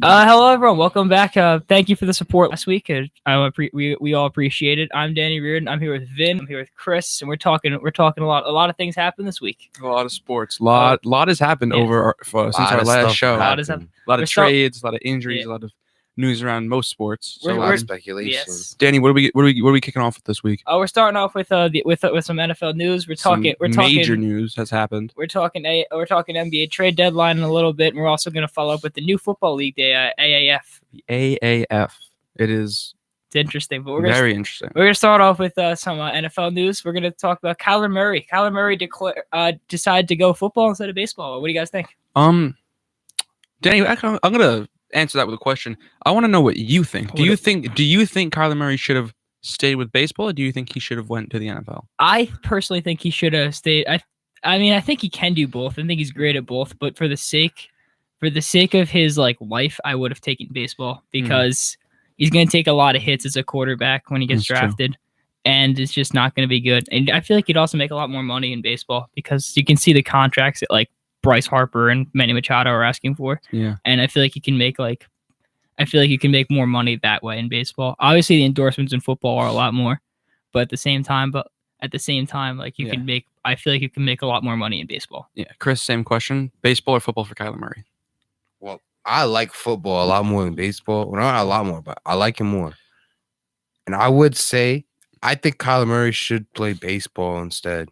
Hello everyone, welcome back. Thank you for the support last week. We all appreciate it. I'm Danny Reardon. I'm here with Vin. I'm here with Chris, and we're talking a lot of things happened this week. A lot of sports. Lot has happened since our last show. A lot has happened. A lot of trades, a lot of injuries, a lot of news around most sports. So a lot of speculation. Yes. Danny, what are we kicking off with this week? We're starting off with some NFL news. We're talking major news has happened. We're talking NBA trade deadline in a little bit, and we're also going to follow up with the new football league, the AAF. The AAF. It's interesting, but very interesting. We're going to start off with some NFL news. We're going to talk about Kyler Murray. Kyler Murray decided to go football instead of baseball. What do you guys think? Danny, I'm going to answer that with a question. I want to know what you think. Do you think Kyler Murray should have stayed with baseball, or do you think he should have went to the NFL? I personally think he should have stayed. I think he can do both. I think he's great at both, but for the sake of his life, I would have taken baseball because he's going to take a lot of hits as a quarterback when he gets drafted. True. And it's just not going to be good. And I feel like he'd also make a lot more money in baseball because you can see the contracts that Bryce Harper and Manny Machado are asking for. Yeah. And I feel like you can make more money that way in baseball. Obviously the endorsements in football are a lot more, but at the same time, I feel like you can make a lot more money in baseball. Yeah. Chris, same question. Baseball or football for Kyler Murray? Well, I like football a lot more than baseball. Well, not a lot more, but I like him more. And I would say I think Kyler Murray should play baseball instead.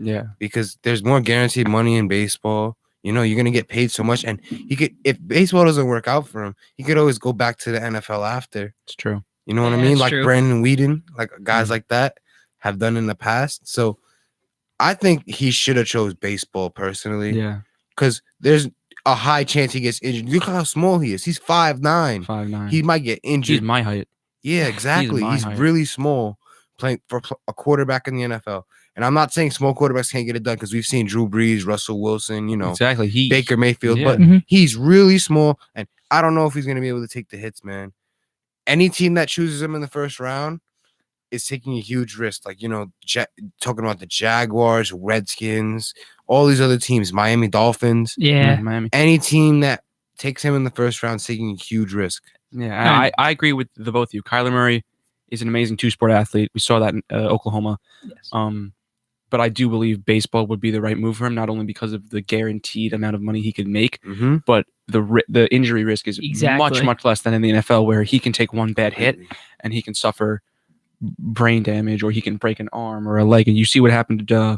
Yeah, because there's more guaranteed money in baseball. You know, you're gonna get paid so much, and he could, if baseball doesn't work out for him, he could always go back to the NFL after. It's true. You know what I mean? Like true. Brandon Whedon, like guys like that have done in the past. So I think he should have chose baseball personally. Yeah, because there's a high chance he gets injured. Look how small he is. He's 5'9". 5'9". He might get injured. He's my height. Yeah, exactly. He's really small playing for a quarterback in the NFL. And I'm not saying small quarterbacks can't get it done because we've seen Drew Brees, Russell Wilson, exactly. Baker Mayfield, but he's really small, and I don't know if he's going to be able to take the hits, man. Any team that chooses him in the first round is taking a huge risk. Talking about the Jaguars, Redskins, all these other teams, Miami Dolphins. Yeah. Miami. Any team that takes him in the first round is taking a huge risk. Yeah, I agree with the both of you. Kyler Murray is an amazing two-sport athlete. We saw that in Oklahoma. Yes. But I do believe baseball would be the right move for him, not only because of the guaranteed amount of money he could make, but the injury risk is much less than in the NFL, where he can take one bad hit and he can suffer brain damage, or he can break an arm or a leg. And you see what happened to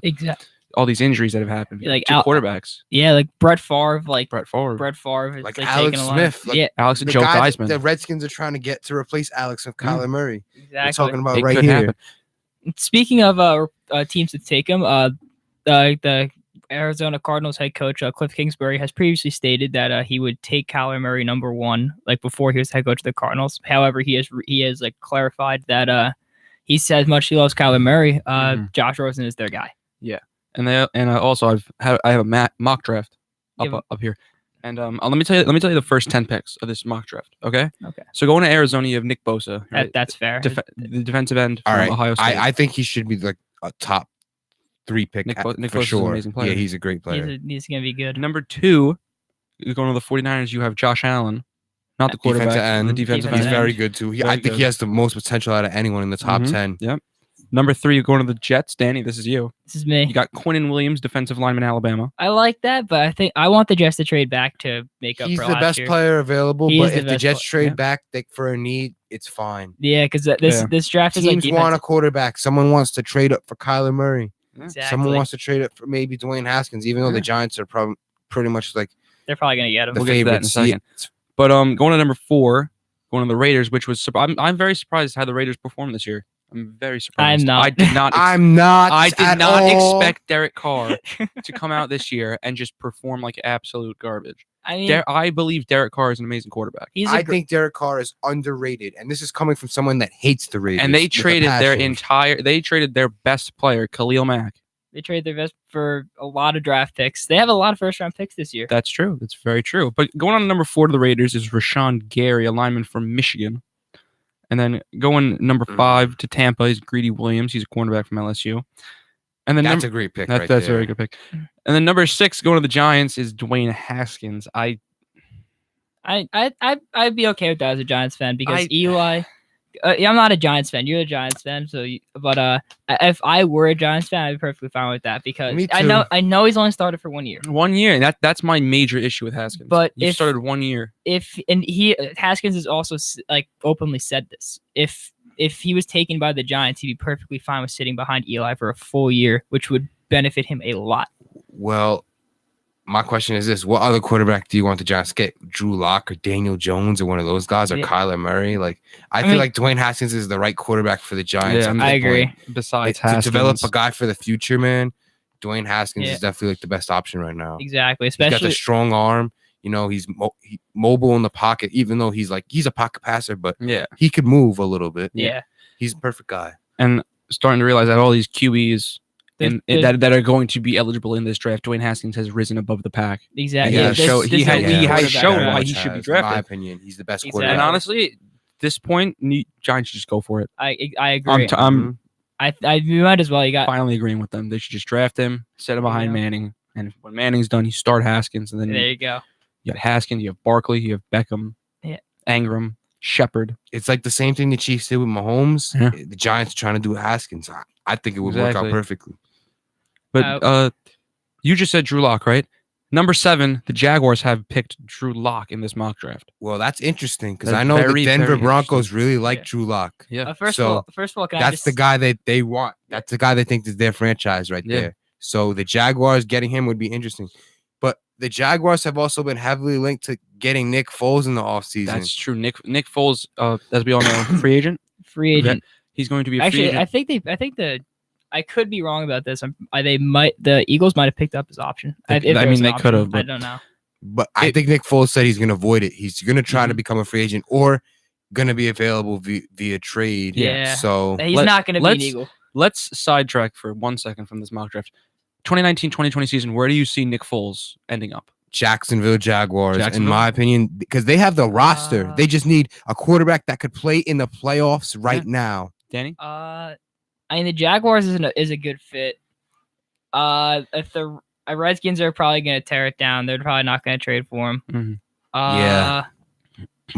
all these injuries that have happened to quarterbacks. Yeah, like Brett Favre. Brett Favre. Like Alex Smith. Alex and Joe Theismann. The Redskins are trying to get to replace Alex with Kyler Murray. Exactly. We're talking about right here. Happen. Speaking of teams that take him, the Arizona Cardinals head coach Cliff Kingsbury has previously stated that he would take Kyler Murray number one, before he was head coach of the Cardinals. However, he has clarified that he says much he loves Kyler Murray. Josh Rosen is their guy. Yeah, and also I have a mock draft up here. And let me tell you the first 10 picks of this mock draft. Okay. So going to Arizona, you have Nick Bosa. Right? That's fair. The defensive end from Ohio State. I think he should be a top 3 pick. Nick for Bosa's sure. an amazing player. Yeah, he's a great player. He's gonna be good. Number 2, going to the 49ers, you have Josh Allen, not the quarterback, the defensive end. He's very good too. I think he has the most potential out of anyone in the top 10. Yep. Number 3, going to the Jets. Danny, this is you. This is me. You got Quinnen Williams, defensive lineman, Alabama. I like that, but I think I want the Jets to trade back to make up for last year. He's the best player available, but if the Jets trade back for a need, it's fine. Yeah, because this draft is teams want a quarterback. Someone wants to trade up for Kyler Murray. Exactly. Someone wants to trade up for maybe Dwayne Haskins, even though the Giants are pretty much they're probably gonna get him. We'll get to that in a second. But going to number 4, going to the Raiders, which was I'm very surprised how the Raiders performed this year. I'm very surprised. I'm not. I did not. I did not expect Derek Carr to come out this year and just perform like absolute garbage. I mean, I believe Derek Carr is an amazing quarterback. I think Derek Carr is underrated, and this is coming from someone that hates the Raiders. And they traded their best player, Khalil Mack. They traded their best for a lot of draft picks. They have a lot of first-round picks this year. That's true. That's very true. But going on to number 4 to the Raiders is Rashawn Gary, a lineman from Michigan. And then going number 5 to Tampa is Greedy Williams. He's a cornerback from LSU. And then that's a great pick. That's a very good pick. And then number 6 going to the Giants is Dwayne Haskins. I I'd be okay with that as a Giants fan because Eli. I'm not a Giants fan. You're a Giants fan, but if I were a Giants fan, I'd be perfectly fine with that because I know he's only started for 1 year. 1 year, and that's my major issue with Haskins. But you started 1 year. Haskins has also like openly said this. If he was taken by the Giants, he'd be perfectly fine with sitting behind Eli for a full year, which would benefit him a lot. Well, my question is this: what other quarterback do you want the Giants to get? Drew Lock or Daniel Jones or one of those guys, or Kyler Murray? Like, I feel like Dwayne Haskins is the right quarterback for the Giants. Yeah, I agree. Besides to develop a guy for the future, man, Dwayne Haskins is definitely like the best option right now. Exactly, especially he's got the strong arm. You know, he's mobile in the pocket, even though he's a pocket passer, but he could move a little bit. Yeah, he's a perfect guy. And starting to realize that all these QBs that are going to be eligible in this draft, Dwayne Haskins has risen above the pack. Exactly. He has shown why he should be drafted. In my opinion, he's the best quarterback. And honestly, at this point, Giants should just go for it. I agree. We might as well. You got finally agreeing with them. They should just draft him, set him behind Manning, and when Manning's done, you start Haskins, and then there you go. You got Haskins, you have Barkley, you have Beckham, Ingram, Shepard. It's like the same thing the Chiefs did with Mahomes. Yeah. The Giants are trying to do Haskins. I think it would work out perfectly. But you just said Drew Lock, right? Number 7, the Jaguars have picked Drew Lock in this mock draft. Well, that's interesting because I know the Denver Broncos really like Drew Lock. Yeah. First of all, that's the guy that they want. That's the guy they think is their franchise right there. So the Jaguars getting him would be interesting. But the Jaguars have also been heavily linked to getting Nick Foles in the offseason. That's true. Nick Foles, as we all know, free agent. He's going to be a free agent. I could be wrong about this. The Eagles might have picked up his option. They could have. I don't know. But I think Nick Foles said he's going to avoid it. He's going to try to become a free agent or going to be available via trade. Yeah. So he's not going to be an Eagle. Let's sidetrack for 1 second from this mock draft. 2019-2020 season, where do you see Nick Foles ending up? Jacksonville Jaguars, in my opinion, because they have the roster. They just need a quarterback that could play in the playoffs right now. Danny? I mean, the Jaguars is a good fit. If the Redskins are probably going to tear it down, they're probably not going to trade for him. Mm-hmm.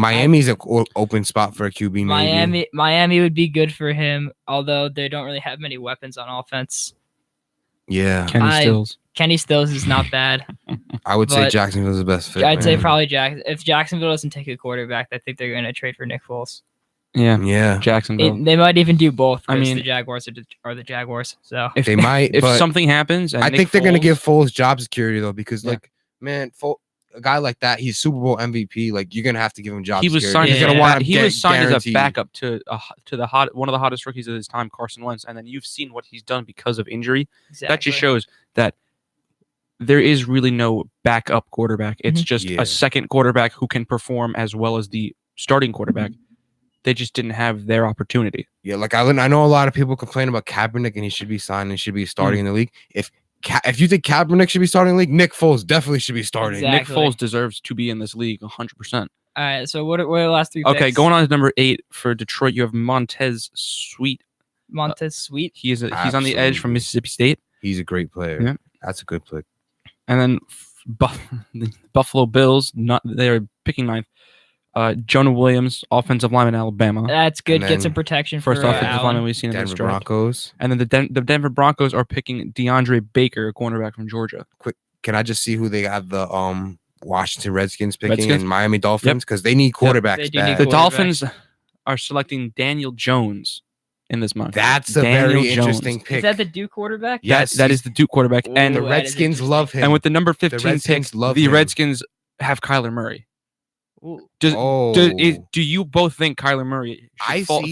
Miami's an open spot for a QB. Maybe. Miami would be good for him, although they don't really have many weapons on offense. Yeah, Kenny Stills is not bad. I would say Jacksonville's the best fit. I'd say probably if Jacksonville doesn't take a quarterback, I think they're going to trade for Nick Foles. Yeah. Jacksonville. They might even do both. I mean, the Jaguars are the Jaguars. So if they might, if something happens, and I think they're going to give Foles job security though, because a guy like that, he's Super Bowl MVP. Like you're going to have to give him job security. He was signed as a backup to one of the hottest rookies of his time, Carson Wentz, and then you've seen what he's done because of injury. Exactly. That just shows that there is really no backup quarterback. It's just a second quarterback who can perform as well as the starting quarterback. They just didn't have their opportunity. Yeah, like I know a lot of people complain about Kaepernick and he should be signed and should be starting in the league. If you think Kaepernick should be starting in the league, Nick Foles definitely should be starting. Exactly. Nick Foles deserves to be in this league 100%. All right, so what are the last 3 picks? Okay, going on to number 8 for Detroit, you have Montez Sweat. Montez Sweat? He's on the edge from Mississippi State. He's a great player. Yeah. That's a good pick. And then the Buffalo Bills, they're picking 9th. Jonah Williams, offensive lineman, Alabama. That's good. Get some protection. First offensive lineman we've seen in this draft. Broncos. And then the Denver Broncos are picking DeAndre Baker, a cornerback from Georgia. Quick, can I just see who they have the Washington Redskins picking and Miami Dolphins? Because they need quarterbacks. The Dolphins are selecting Daniel Jones in this month. That's a very interesting pick. Is that the Duke quarterback? Yes, that is the Duke quarterback. Ooh, and the Redskins love him. And with the number 15 pick, the Redskins have Kyler Murray. Do you both think Kyler Murray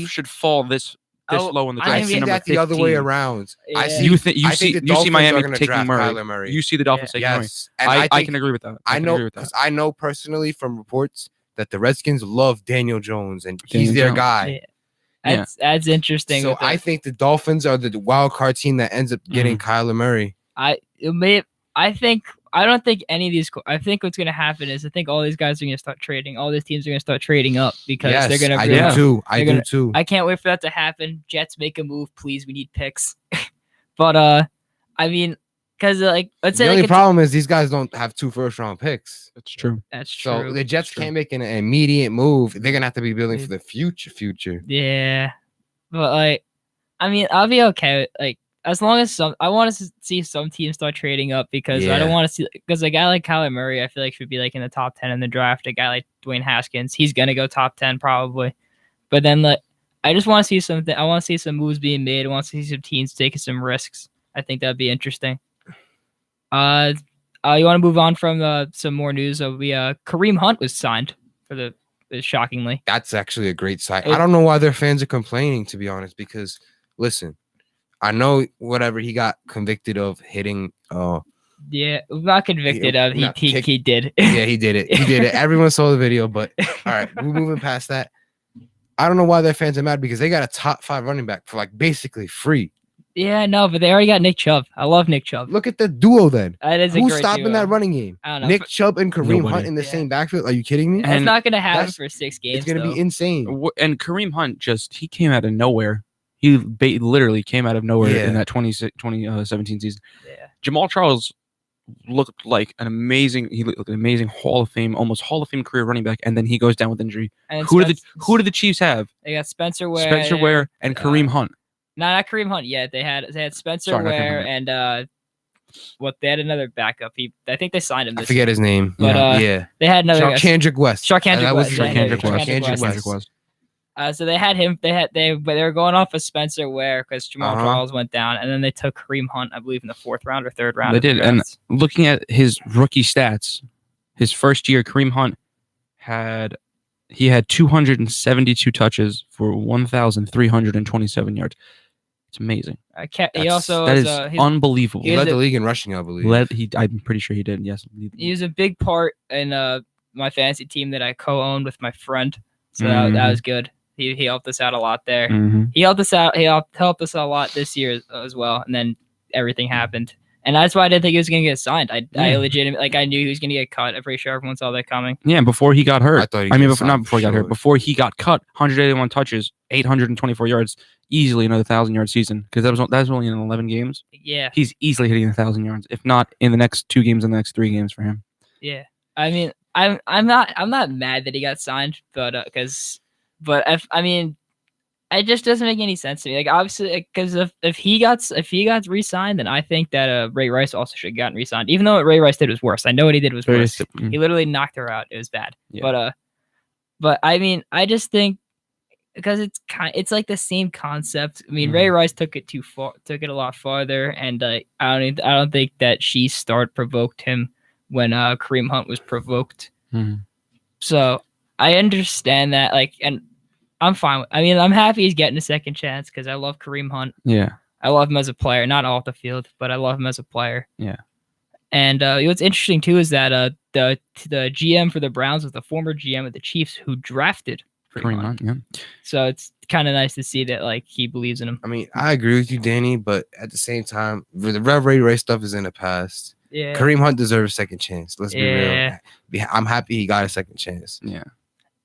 should fall this low in the draft? I see that the other way around. Yeah. You see Miami taking Murray. You see the Dolphins taking Murray. And I can agree with that. I know because I know personally from reports that the Redskins love Daniel Jones and he's their guy. That's interesting. So I think the Dolphins are the wild card team that ends up getting Kyler Murray. I don't think any of these. I think what's going to happen is I think all these guys are going to start trading. All these teams are going to start trading up because they're going to. I do too. I can't wait for that to happen. Jets make a move, please. We need picks. But I mean, because like let's The say only like problem is these guys don't have 2 first-round picks. That's true. that's true. So the Jets can't make an immediate move. They're gonna have to be building for the future. Yeah, but like, I mean, I'll be okay. Like, as long as I want to see some teams start trading up because I don't want to see because a guy like Kyler Murray, I feel like should be like in the top 10 in the draft. A guy like Dwayne Haskins, he's gonna go top 10 probably. But then like, I just want to see something. I want to see some moves being made. I want to see some teams taking some risks. I think that'd be interesting. You want to move on from some more news? Kareem Hunt was signed for the shockingly. That's actually a great sign. I don't know why their fans are complaining, to be honest, because listen, I know whatever he got convicted of hitting. Yeah, not convicted of. He did. Yeah, he did it. He did it. Everyone saw the video, but all right, we're moving past that. I don't know why their fans are mad because they got a top 5 running back for like basically free. Yeah, no, but they already got Nick Chubb. I love Nick Chubb. Look at the duo then. That is Who's a great stopping duo. that running game? I don't know. Nick Chubb and Kareem Hunt in the same backfield. Are you kidding me? That's not going to happen for 6 games. It's going to be insane. And Kareem Hunt he came out of nowhere. He literally came out of nowhere in that 2017 season. Yeah. Jamal Charles looked like an amazing Hall of Fame, almost Hall of Fame career running back, and then he goes down with injury. And who did the Chiefs have? They got Spencer Ware and Kareem Hunt. No, not Kareem Hunt yet. They had Spencer Ware and they had another backup. I think they signed him. I forget his name. But they had another Sharkhandrick West. Sharkhandrick West. So they had him. They were going off of Spencer Ware because Jamal Charles went down, and then they took Kareem Hunt, I believe, in the 4th round or 3rd round. They did. And looking at his rookie stats, his first year, Kareem Hunt had 272 touches for 1,327 yards. It's amazing. That is unbelievable. He led the league in rushing, I believe. I'm pretty sure he did. Yes, he was a big part in my fantasy team that I co-owned with my friend. So that was good. He helped us out a lot there. Mm-hmm. He helped us out. He helped us a lot this year as well. And then everything happened, and that's why I didn't think he was gonna get signed. I legitimately I knew he was gonna get cut. I'm pretty sure everyone saw that coming. Yeah, before he got hurt. Not before he got hurt. Before he got cut, 181 touches, 824 yards, easily another 1,000-yard season because that was only in 11 games. Yeah, he's easily hitting 1,000 yards, if not in the next 2 games, in the next 3 games for him. Yeah, I mean, I'm not mad that he got signed, but it just doesn't make any sense to me. Like obviously, because if he got re-signed, then I think that Ray Rice also should have gotten re-signed. Even though what Ray Rice did was worse, I know what he did was worse. He literally knocked her out. It was bad. Yeah. But I mean, I just think because it's like the same concept. I mean, Ray Rice took it too far, took it a lot farther, and I don't think that she provoked him when Kareem Hunt was provoked. Mm-hmm. So I understand that, and I'm fine. I'm happy he's getting a second chance because I love Kareem Hunt. Yeah. I love him as a player, not off the field, but I love him as a player. Yeah. And what's interesting too is that the GM for the Browns was the former GM of the Chiefs who drafted Kareem Hunt. Yeah. So it's kind of nice to see that he believes in him. I mean, I agree with you, Danny, but at the same time, the Ray Rice stuff is in the past. Yeah. Kareem Hunt deserves a second chance. Let's be real. I'm happy he got a second chance. Yeah.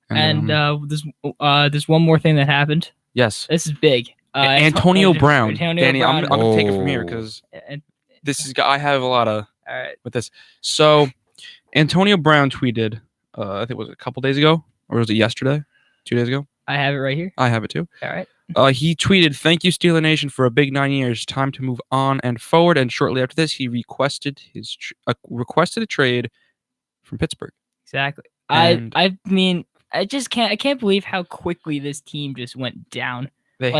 And there's one more thing that happened. Yes. This is big. Antonio Brown. Danny, Brown. I'm going to take it from here because I have a lot of with this. So Antonio Brown tweeted, I think it was a couple days ago, or was it yesterday? 2 days ago? I have it right here. I have it too. All right. He tweeted, "Thank you, Steeler Nation, for a big 9 years. Time to move on and forward." And shortly after this, he requested a trade from Pittsburgh. Exactly. I mean, I can't believe how quickly this team just went down. They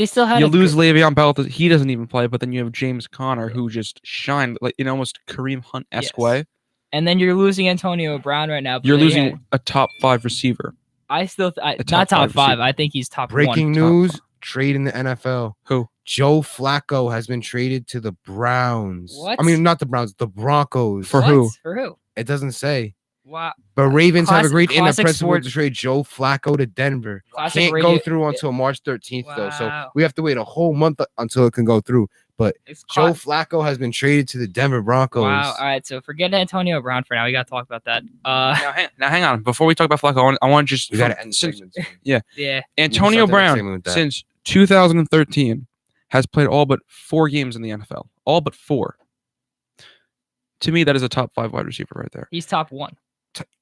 still had. You lose Le'Veon Bell, he doesn't even play, but then you have James Conner, who just shined in almost Kareem Hunt-esque way. And then you're losing Antonio Brown right now. You're losing a top 5 receiver. Not top 5. I think he's top 1. Breaking news: trade in the NFL. Who? Joe Flacco has been traded to the Browns. What? I mean, not the Browns, the Broncos. For who? For who? It doesn't say. Wow. But Ravens have agreed in the principle sport. to trade Joe Flacco to Denver. Can't go through until March 13th, though. So we have to wait a whole month until it can go through. But Joe Flacco has been traded to the Denver Broncos. Wow. All right. So forget Antonio Brown for now. We got to talk about that. Now, hang on. Before we talk about Flacco, I want to just... We got to end the segment. Yeah. Antonio Brown, since 2013, has played all but 4 games in the NFL. All but 4. To me, that is a top 5 wide receiver right there. He's top 1.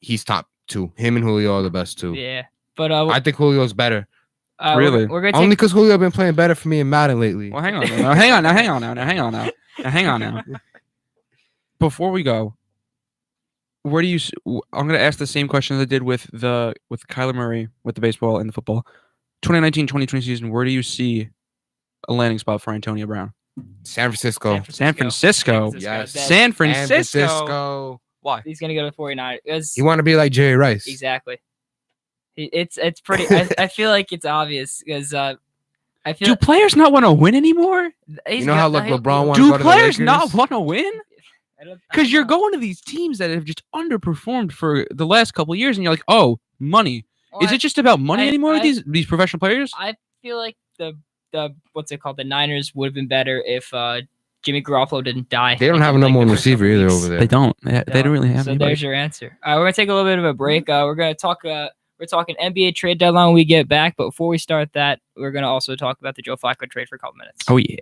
He's top 2. Him and Julio are the best 2. Yeah, but I think Julio's better. Really? We're gonna only because Julio been playing better for me in Madden lately. Well, hang on. Hang on now. Before we go, where do you? I'm going to ask the same question as I did with Kyler Murray with the baseball and the football. 2019-2020 season. Where do you see a landing spot for Antonio Brown? San Francisco. San Francisco. Yes. San Francisco. Why? He's gonna go to 49ers. You want to be like Jerry Rice. Exactly. It's pretty. I feel like it's obvious because I feel. Do players not want to win anymore? You know how like LeBron wants to do go to players the not want to win? Because you're going to these teams that have just underperformed for the last couple of years, and you're like, oh, money. Well, is it just about money anymore? These professional players? I feel like the what's it called? The Niners would have been better if Jimmy Garoppolo didn't die. They don't have a number one receiver either over there. They don't. They don't really have. So anybody. There's your answer. We're gonna take a little bit of a break. We're gonna talk. We're talking NBA trade deadline when we get back. But before we start that, we're gonna also talk about the Joe Flacco trade for a couple minutes. Oh yeah.